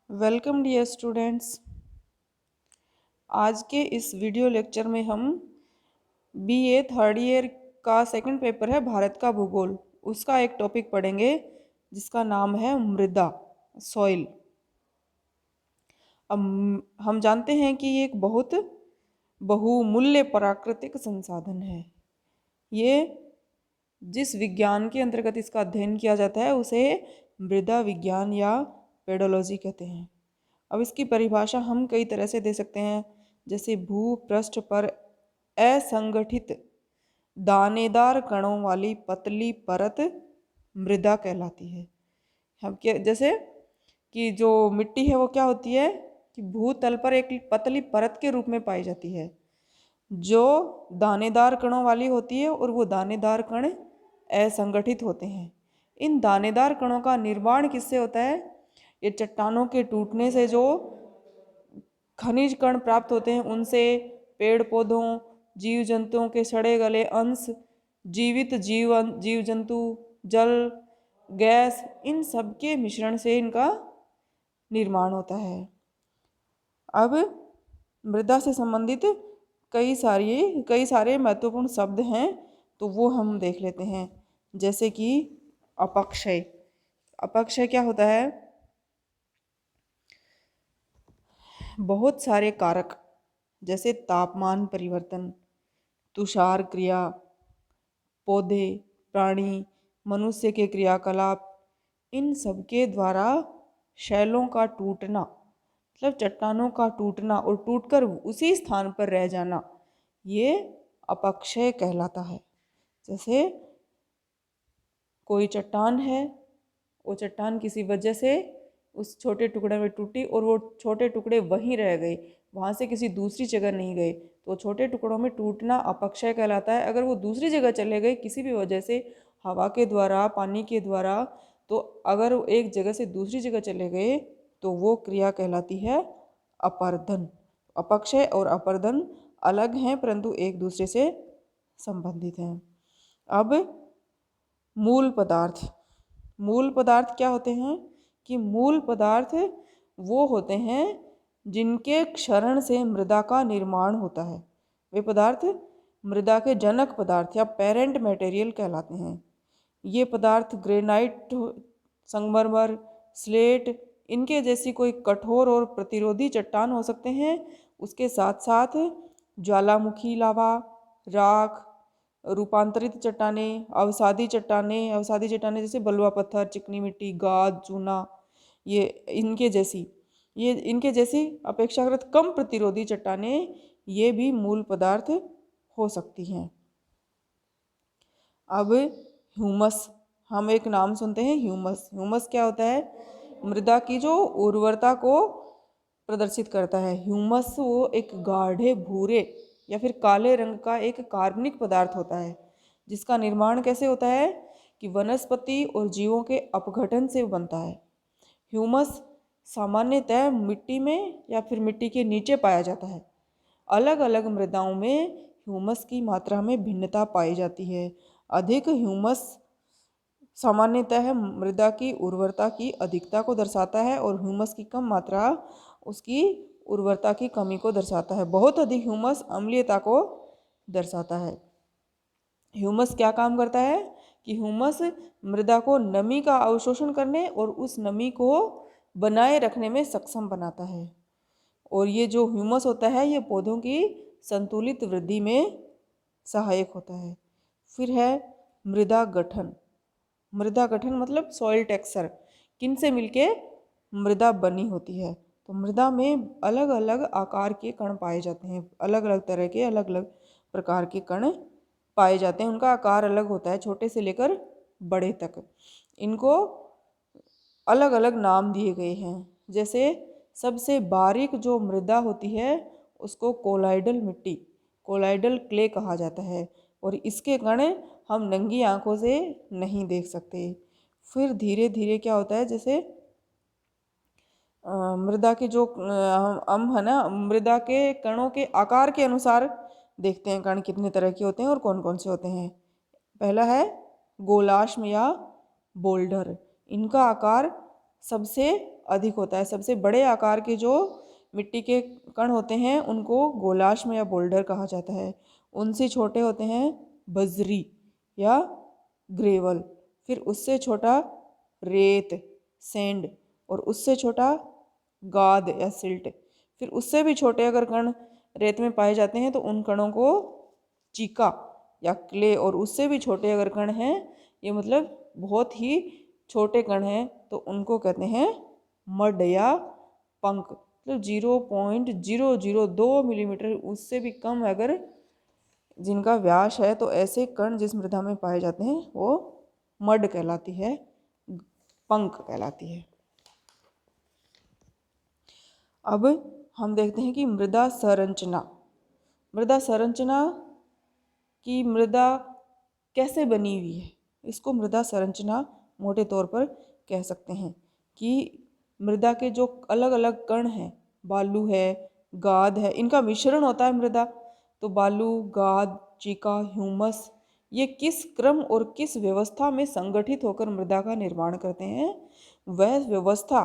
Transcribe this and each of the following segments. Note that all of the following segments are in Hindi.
Welcome dear students. आज के इस वीडियो लेक्चर में हम बीए थर्ड ईयर का सेकंड पेपर है भारत का भूगोल, उसका एक टॉपिक पढ़ेंगे जिसका नाम है मृदा, सॉइल। अब हम जानते हैं कि ये एक बहुत बहुमूल्य प्राकृतिक संसाधन है। ये जिस विज्ञान के अंतर्गत इसका अध्ययन किया जाता है उसे मृदा विज्ञान या पेडोलॉजी कहते हैं। अब इसकी परिभाषा हम कई तरह से दे सकते हैं, जैसे भूपृष्ठ पर असंगठित दानेदार कणों वाली पतली परत मृदा कहलाती है। हम क्या जैसे कि जो मिट्टी है वो क्या होती है कि भूतल पर एक पतली परत के रूप में पाई जाती है जो दानेदार कणों वाली होती है, और वो दानेदार कण असंगठित होते हैं। इन दानेदार कणों का निर्माण किससे होता है? ये चट्टानों के टूटने से जो खनिज कण प्राप्त होते हैं उनसे, पेड़ पौधों, जीव जंतुओं के सड़े गले अंश, जीवित जीव जंतु, जल, गैस, इन सब के मिश्रण से इनका निर्माण होता है। अब मृदा से संबंधित कई सारे महत्वपूर्ण शब्द हैं, तो वो हम देख लेते हैं। जैसे कि अपक्षय। अपक्षय क्या होता है? बहुत सारे कारक जैसे तापमान परिवर्तन, तुषार क्रिया, पौधे, प्राणी, मनुष्य के क्रियाकलाप, इन सब के द्वारा शैलों का टूटना, मतलब चट्टानों का टूटना और टूटकर उसी स्थान पर रह जाना, ये अपक्षय कहलाता है। जैसे कोई चट्टान है, वो चट्टान किसी वजह से उस छोटे टुकड़े में टूटी और वो छोटे टुकड़े वहीं रह गए, वहाँ से किसी दूसरी जगह नहीं गए, तो छोटे टुकड़ों में टूटना अपक्षय कहलाता है। अगर वो दूसरी जगह चले गए किसी भी वजह से, हवा के द्वारा, पानी के द्वारा, तो अगर वो एक जगह से दूसरी जगह चले गए तो वो क्रिया कहलाती है अपर्दन। अपक्षय और अपर्दन अलग हैं परंतु एक दूसरे से संबंधित हैं। अब मूल पदार्थ। मूल पदार्थ क्या होते हैं कि मूल पदार्थ वो होते हैं जिनके क्षरण से मृदा का निर्माण होता है। वे पदार्थ मृदा के जनक पदार्थ या पेरेंट मटेरियल कहलाते हैं। ये पदार्थ ग्रेनाइट, संगमरमर, स्लेट, इनके जैसी कोई कठोर और प्रतिरोधी चट्टान हो सकते हैं। उसके साथ साथ ज्वालामुखी लावा, राख, रूपांतरित चट्टानें, अवसादी चट्टानें जैसे बलुआ पत्थर, चिकनी मिट्टी, गाद, चूना, ये इनके जैसी अपेक्षाकृत कम प्रतिरोधी चट्टानें, ये भी मूल पदार्थ हो सकती हैं। अब ह्यूमस, हम एक नाम सुनते हैं ह्यूमस। ह्यूमस क्या होता है? मृदा की जो उर्वरता को प्रदर्शित करता है। ह्यूमस वो एक गाढ़े भूरे या फिर काले रंग का एक कार्बनिक पदार्थ होता है, जिसका निर्माण कैसे होता है कि वनस्पति और जीवों के अपघटन से बनता है। ह्यूमस सामान्यतः मिट्टी में या फिर मिट्टी के नीचे पाया जाता है। अलग अलग मृदाओं में ह्यूमस की मात्रा में भिन्नता पाई जाती है। अधिक ह्यूमस सामान्यतः मृदा की उर्वरता की अधिकता को दर्शाता है और ह्यूमस की कम मात्रा उसकी उर्वरता की कमी को दर्शाता है। बहुत अधिक ह्यूमस अम्लीयता को दर्शाता है। ह्यूमस क्या काम करता है कि ह्यूमस मृदा को नमी का अवशोषण करने और उस नमी को बनाए रखने में सक्षम बनाता है। और ये जो ह्यूमस होता है ये पौधों की संतुलित वृद्धि में सहायक होता है। फिर है मृदा गठन। मृदा गठन मतलब सॉइल टेक्सचर, किन से मिलके मृदा बनी होती है। तो मृदा में अलग अलग आकार के कण पाए जाते हैं, अलग अलग तरह के, अलग अलग प्रकार के कण पाए जाते हैं। उनका आकार अलग होता है, छोटे से लेकर बड़े तक। इनको अलग अलग नाम दिए गए हैं। जैसे सबसे बारीक जो मृदा होती है उसको कोलाइडल मिट्टी, कोलाइडल क्ले कहा जाता है, और इसके कण हम नंगी आंखों से नहीं देख सकते। फिर धीरे धीरे क्या होता है, जैसे मृदा के जो हम है ना, मृदा के कणों के आकार के अनुसार देखते हैं कण कितने तरह के होते हैं और कौन कौन से होते हैं। पहला है गोलाश्म या बोल्डर। इनका आकार सबसे अधिक होता है। सबसे बड़े आकार के जो मिट्टी के कण होते हैं उनको गोलाश्म या बोल्डर कहा जाता है। उनसे छोटे होते हैं बजरी या ग्रेवल, फिर उससे छोटा रेत सैंड, और उससे छोटा गाद या सिल्ट। फिर उससे भी छोटे अगर कण रेत में पाए जाते हैं तो उन कणों को चीका या क्ले, और उससे भी छोटे अगर कण हैं, ये मतलब बहुत ही छोटे कण हैं, तो उनको कहते हैं मड या पंक। मतलब 0.002 मिलीमीटर, उससे भी कम अगर जिनका व्यास है, तो ऐसे कण जिस मृदा में पाए जाते हैं वो मड कहलाती है, पंक कहलाती है। अब हम देखते हैं कि मृदा संरचना। मृदा संरचना की मृदा कैसे बनी हुई है, इसको मृदा संरचना मोटे तौर पर कह सकते हैं कि मृदा के जो अलग अलग कण हैं, बालू है, गाद है, इनका मिश्रण होता है मृदा। तो बालू, गाद, चीका, ह्यूमस, ये किस क्रम और किस व्यवस्था में संगठित होकर मृदा का निर्माण करते हैं, वह व्यवस्था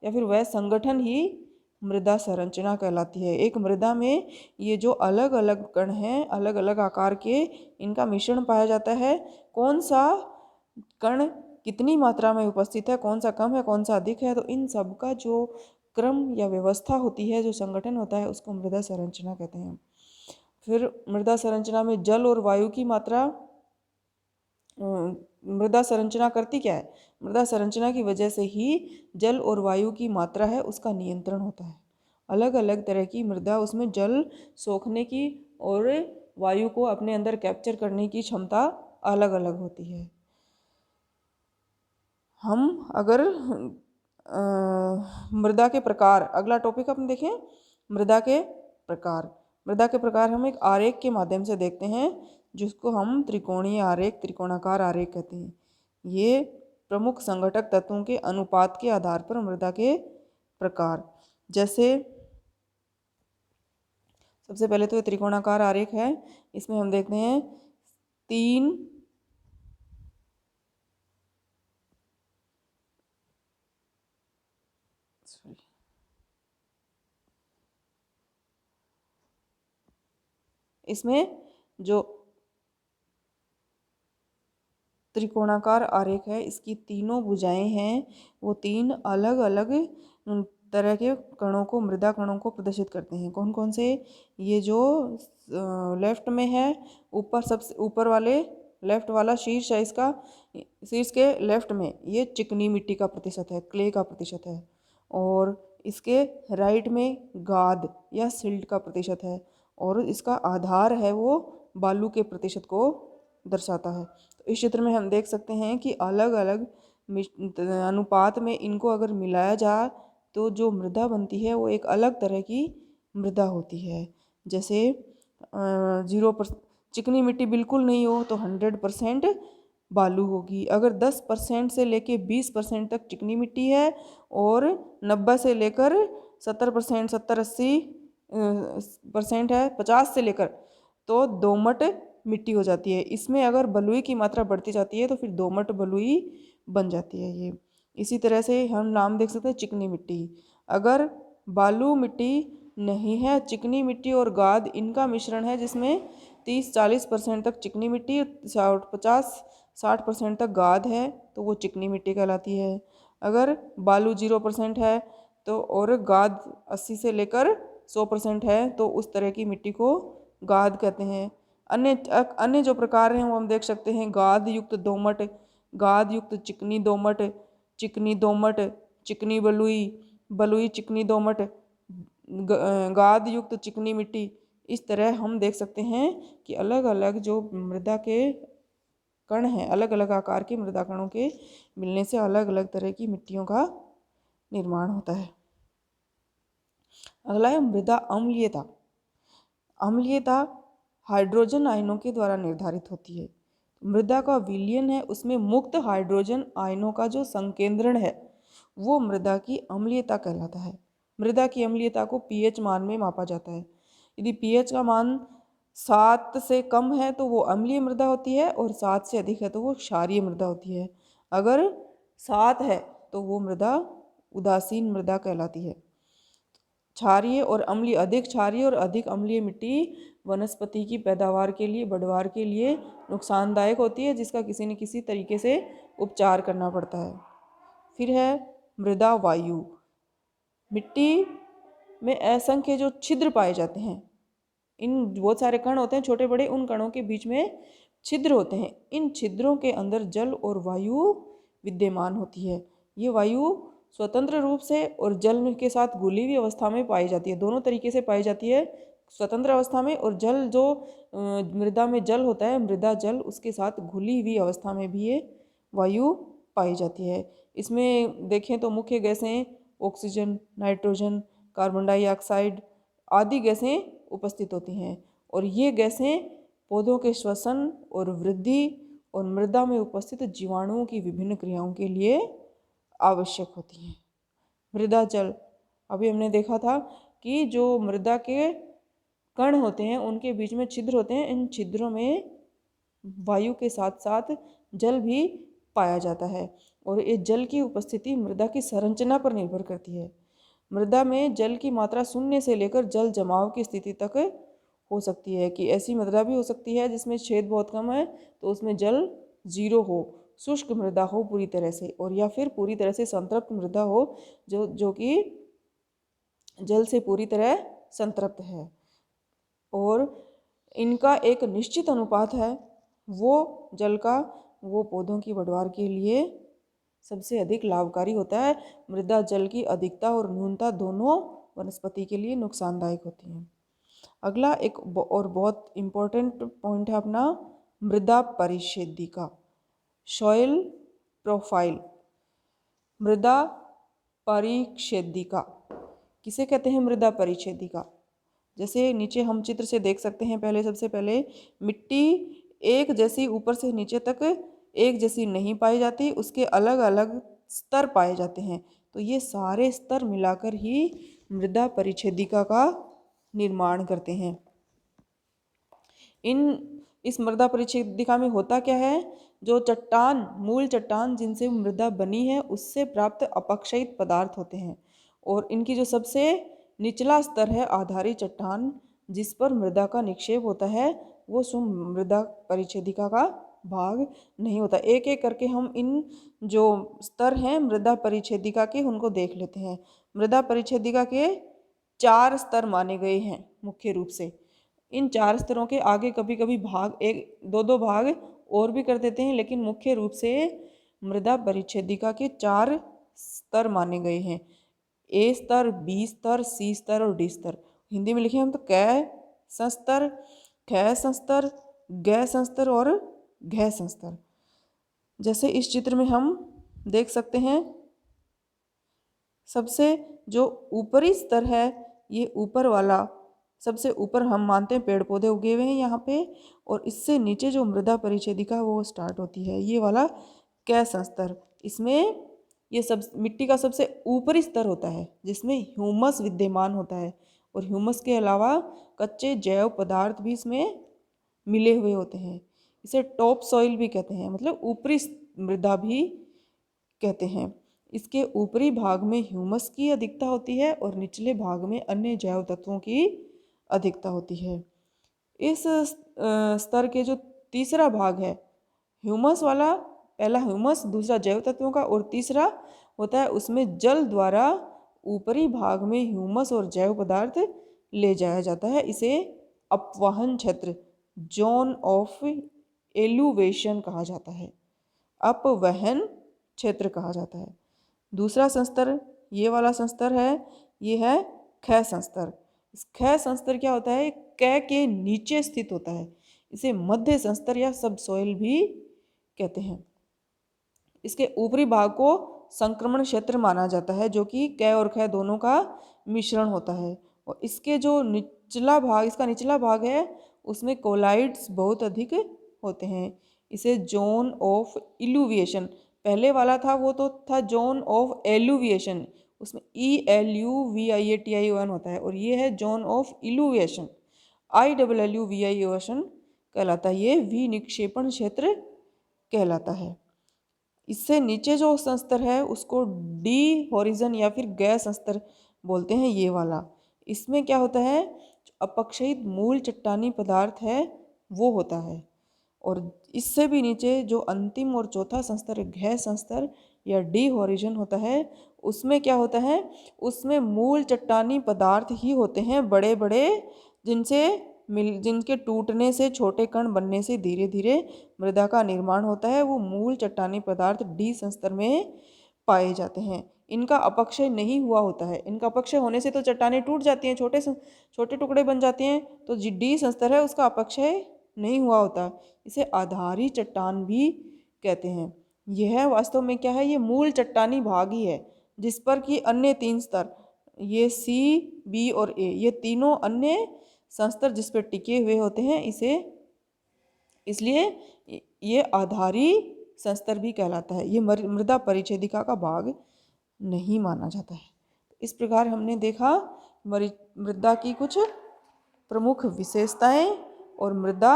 या फिर वह संगठन ही मृदा संरचना कहलाती है। एक मृदा में ये जो अलग अलग कण हैं, अलग अलग आकार के, इनका मिश्रण पाया जाता है। कौन सा कण कितनी मात्रा में उपस्थित है, कौन सा कम है, कौन सा अधिक है, तो इन सब का जो क्रम या व्यवस्था होती है, जो संगठन होता है, उसको मृदा संरचना कहते हैं। फिर मृदा संरचना में जल और वायु की मात्रा, मृदा संरचना करती क्या है, मृदा संरचना की वजह से ही जल और वायु की मात्रा है उसका नियंत्रण होता है। अलग अलग तरह की मृदा, उसमें जल सोखने की और वायु को अपने अंदर कैप्चर करने की क्षमता अलग अलग होती है। हम अगर मृदा के प्रकार, अगला टॉपिक अपन देखें, मृदा के प्रकार। मृदा के प्रकार हम एक आरेख के माध्यम से देखते हैं, जिसको हम त्रिकोणीय आरेख, त्रिकोणाकार आरेख कहते हैं। ये प्रमुख संगठक तत्वों के अनुपात के आधार पर मृदा के प्रकार, जैसे सबसे पहले तो ये त्रिकोणाकार आरेख है, इसमें हम देखते हैं 3 इसमें जो त्रिकोणाकार आरेख है, इसकी तीनों भुजाएं हैं, वो 3 अलग अलग तरह के कणों को, मृदा कणों को प्रदर्शित करते हैं। कौन कौन से, ये जो लेफ्ट में है, ऊपर सबसे ऊपर वाले लेफ्ट वाला शीर्ष है, इसका शीर्ष के लेफ्ट में ये चिकनी मिट्टी का प्रतिशत है, क्ले का प्रतिशत है, और इसके राइट में गाद या सिल्ट का प्रतिशत है, और इसका आधार है वो बालू के प्रतिशत को दर्शाता है। तो इस चित्र में हम देख सकते हैं कि अलग अलग अनुपात में इनको अगर मिलाया जाए तो जो मृदा बनती है वो एक अलग तरह की मृदा होती है। जैसे 0% चिकनी मिट्टी बिल्कुल नहीं हो तो 100% बालू होगी। अगर 10% से लेके 20% तक चिकनी मिट्टी है और 90 से लेकर 70%, 70-80% है, 50 से लेकर, तो दोमट मिट्टी हो जाती है। इसमें अगर बलुई की मात्रा बढ़ती जाती है तो फिर दोमट बलुई बन जाती है ये। इसी तरह से हम नाम देख सकते हैं चिकनी मिट्टी। अगर बालू मिट्टी नहीं है, चिकनी मिट्टी और गाद इनका मिश्रण है, जिसमें 30-40% तक चिकनी मिट्टी, 50-60% तक गाद है, तो वो चिकनी मिट्टी कहलाती है। अगर बालू 0% है तो, और गाद 80 से लेकर 100% है, तो उस तरह की मिट्टी को गाद कहते हैं। अन्य जो प्रकार हैं वो हम देख सकते हैं, गाद युक्त दोमट, गाद युक्त चिकनी दोमट, चिकनी दोमट, चिकनी बलुई, बलुई चिकनी दोमट, गाद युक्त चिकनी मिट्टी। इस तरह हम देख सकते हैं कि अलग अलग जो मृदा के कण हैं, अलग अलग आकार के मृदा कणों के मिलने से अलग अलग तरह की मिट्टियों का निर्माण होता है। अगला है मृदा अम्लीयता। अम्लीयता हाइड्रोजन आयनों के द्वारा निर्धारित होती है। मृदा का विलयन है, उसमें मुक्त हाइड्रोजन आयनों का जो संकेंद्रण है वो मृदा की अम्लीयता कहलाता है। मृदा की अम्लीयता को पीएच मान में मापा जाता है। यदि पीएच का मान 7 से कम है तो वो अम्लीय मृदा होती है, और 7 से अधिक है तो वो क्षारीय मृदा होती है। अगर 7 है तो वो मृदा उदासीन मृदा कहलाती है। क्षारीय और अम्लीय, अधिक क्षारीय और अधिक अम्लीय मिट्टी वनस्पति की पैदावार के लिए, बढ़वार के लिए नुकसानदायक होती है, जिसका किसी न किसी तरीके से उपचार करना पड़ता है। फिर है मृदा वायु। मिट्टी में असंख्य जो छिद्र पाए जाते हैं, इन बहुत सारे कण होते हैं छोटे बड़े, उन कणों के बीच में छिद्र होते हैं। इन छिद्रों के अंदर जल और वायु विद्यमान होती है। ये वायु स्वतंत्र रूप से और जल के साथ घुली हुई अवस्था में पाई जाती है। दोनों तरीके से पाई जाती है, स्वतंत्र अवस्था में, और जल जो मृदा में जल होता है, मृदा जल, उसके साथ घुली हुई अवस्था में भी ये वायु पाई जाती है। इसमें देखें तो मुख्य गैसें ऑक्सीजन, नाइट्रोजन, कार्बन डाइऑक्साइड आदि गैसें उपस्थित होती हैं, और ये गैसें पौधों के श्वसन और वृद्धि और मृदा में उपस्थित जीवाणुओं की विभिन्न क्रियाओं के लिए आवश्यक होती हैं। मृदा जल, अभी हमने देखा था कि जो मृदा के कण होते हैं उनके बीच में छिद्र होते हैं, इन छिद्रों में वायु के साथ साथ जल भी पाया जाता है, और ये जल की उपस्थिति मृदा की संरचना पर निर्भर करती है। मृदा में जल की मात्रा शून्य से लेकर जल जमाव की स्थिति तक हो सकती है, कि ऐसी मृदा भी हो सकती है जिसमें छेद बहुत कम है तो उसमें जल जीरो हो, शुष्क मृदा हो पूरी तरह से, और या फिर पूरी तरह से संतृप्त मृदा हो जो कि जल से पूरी तरह संतृप्त है, और इनका एक निश्चित अनुपात है वो जल का, वो पौधों की बढ़वार के लिए सबसे अधिक लाभकारी होता है। मृदा जल की अधिकता और न्यूनता दोनों वनस्पति के लिए नुकसानदायक होती हैं। अगला एक और बहुत इम्पोर्टेंट पॉइंट है अपना, मृदा परिच्छेदिका, सॉइल प्रोफाइल। मृदा परिच्छेदिका किसे कहते हैं? मृदा परिच्छेदिका, जैसे नीचे हम चित्र से देख सकते हैं। पहले सबसे पहले मिट्टी एक जैसी ऊपर से नीचे तक एक जैसी नहीं पाई जाती, उसके अलग अलग स्तर पाए जाते हैं। तो ये सारे स्तर मिलाकर ही मृदा परिच्छेदिका का निर्माण करते हैं। इस मृदा परिच्छेदिका में होता क्या है, जो चट्टान, मूल चट्टान जिनसे मृदा बनी है उससे प्राप्त अपक्षयित पदार्थ होते हैं, और इनकी जो सबसे निचला स्तर है आधारी चट्टान जिस पर मृदा का निक्षेप होता है, वो मृदा परिच्छेदिका का भाग नहीं होता। एक एक करके हम इन जो स्तर हैं मृदा परिच्छेदिका के उनको देख लेते हैं। मृदा परिच्छेदिका के 4 स्तर माने गए हैं मुख्य रूप से। इन 4 स्तरों के आगे कभी कभी भाग, एक दो दो भाग और भी कर देते हैं, लेकिन मुख्य रूप से मृदा परिच्छेदिका के 4 स्तर माने गए हैं। ए स्तर, बी स्तर, सी स्तर और डी स्तर। हिंदी में लिखे हम तो कै संस्तर, ख संस्तर, ग संस्तर और घ संस्तर। जैसे इस चित्र में हम देख सकते हैं, सबसे जो ऊपरी स्तर है, ये ऊपर वाला सबसे ऊपर हम मानते हैं पेड़ पौधे उगे हुए हैं यहाँ पे, और इससे नीचे जो मृदा परिच्छेदिका वो स्टार्ट होती है, ये वाला कै संस्तर। इसमें ये सब मिट्टी का सबसे ऊपरी स्तर होता है जिसमें ह्यूमस विद्यमान होता है, और ह्यूमस के अलावा कच्चे जैव पदार्थ भी इसमें मिले हुए होते हैं। इसे टॉप सॉइल भी कहते हैं, मतलब ऊपरी मृदा भी कहते हैं। इसके ऊपरी भाग में ह्यूमस की अधिकता होती है और निचले भाग में अन्य जैव तत्वों की अधिकता होती है। इस स्तर के जो तीसरा भाग है ह्यूमस वाला, पहला ह्यूमस, दूसरा जैव तत्वों का, और तीसरा होता है उसमें जल द्वारा ऊपरी भाग में ह्यूमस और जैव पदार्थ ले जाया जाता है। इसे अपवहन क्षेत्र, जोन ऑफ एलुवेशन कहा जाता है, अपवहन क्षेत्र कहा जाता है। दूसरा संस्तर ये वाला संस्तर है, ये है ख संस्तर। इस ख संस्तर क्या होता है, कै के नीचे स्थित होता है। इसे मध्य संस्तर या सब सॉइल भी कहते हैं। इसके ऊपरी भाग को संक्रमण क्षेत्र माना जाता है, जो कि कै और ख दोनों का मिश्रण होता है। और इसके जो निचला भाग, इसका निचला भाग है, उसमें कोलाइड्स बहुत अधिक होते हैं। इसे जोन ऑफ इल्यूविएशन, पहले वाला था वो तो था जोन ऑफ एलुविएशन, उसमें ELUVIATION होता है, और ये है जोन ऑफ इल्यूविएशन, ILLUVIATION कहलाता है। ये विनिक्षेपण क्षेत्र कहलाता है। इससे नीचे जो संस्तर है उसको डी होरिजन या फिर गैस संस्तर बोलते हैं, ये वाला। इसमें क्या होता है, अपक्षयित मूल चट्टानी पदार्थ है वो होता है। और इससे भी नीचे जो अंतिम और चौथा संस्तर गैस संस्तर या डी होरिजन होता है, उसमें क्या होता है, उसमें मूल चट्टानी पदार्थ ही होते हैं बड़े बड़े, जिनके टूटने से छोटे कण बनने से धीरे धीरे मृदा का निर्माण होता है। वो मूल चट्टानी पदार्थ डी संस्तर में पाए जाते हैं। इनका अपक्षय नहीं हुआ होता है। इनका अपक्षय होने से तो चट्टानें टूट जाती हैं, छोटे टुकड़े बन जाते हैं। तो जो डी संस्तर है उसका अपक्षय नहीं हुआ होता, इसे आधारी चट्टान भी कहते हैं। यह वास्तव में क्या है, ये मूल चट्टानी भाग ही है, जिस पर कि अन्य तीन स्तर, ये सी, बी और ए, ये तीनों अन्य संस्तर जिस पर टिके हुए होते हैं, इसलिए ये आधारी संस्तर भी कहलाता है। ये मृदा परिच्छेदिका का भाग नहीं माना जाता है। इस प्रकार हमने देखा मृदा की कुछ प्रमुख विशेषताएं और मृदा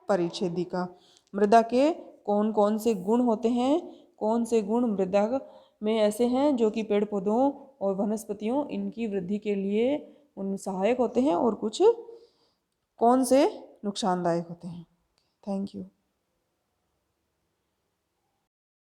परिच्छेदिका। मृदा के कौन कौन से गुण होते हैं, कौन से गुण मृदा में ऐसे हैं जो कि पेड़ पौधों और वनस्पतियों इनकी वृद्धि के लिए उन सहायक होते हैं, और कुछ कौन से नुकसानदायक होते हैं। Thank you.